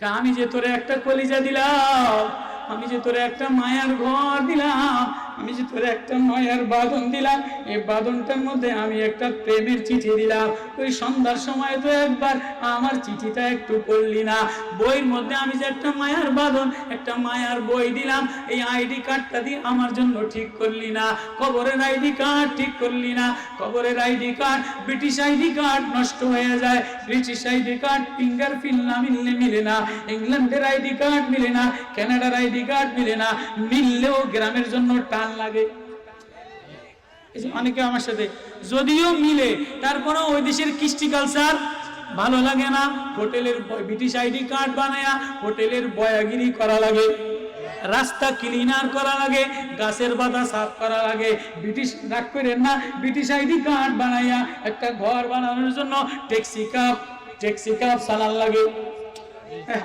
আমি যে তোরে একটা কলিজা দিলাম, আমি যে তোরে একটা মায়ার ঘর দিলাম, আমি যে তোরে একটা মায়ার বাঁধন দিলাম, এই বাঁধনটার মধ্যে আমি একটা প্রেমের চিঠি দিলাম। ওই সন্ধ্যার সময় তো একবার আমার চিঠিটা একটু পড়লি না? বইয়ের মধ্যে আমি যে একটা মায়ার বাঁধন, একটা মায়ার বই দিলাম, এই আইডি কার্ডটা দিয়ে আমার জন্য ঠিক করলি না? কবরের আইডি কার্ড ঠিক করলি না? কবরের ID card, British ID card নষ্ট হয়ে যায়, ব্রিটিশ আইডি কার্ড ফিঙ্গারপ্রিন্ট না মিললে মিলে না, ইংল্যান্ডের আইডি কার্ড মিলে না, কানাডার আইডি কার্ড মিলে না, মিললেও গ্রামের জন্য টান লাগে। অনেকে আমার সাথে যদিও মিলে তারপরেও ওই দেশের কৃষ্টি কালচার ভালো লাগে না, হোটেলের ব্রিটিশ আইডি কার্ড বানায়া হোটেলের বয়াগিরি করা লাগে, রাস্তা ক্লিনার করা লাগে, গাছের বাধা সাফ করা লাগে। ব্রিটিশ রাগ করেন না, ব্রিটিশ আইডি কার্ড বানাইয়া একটা ঘর বানানোর জন্য ট্যাক্সি কাপ চালান লাগে।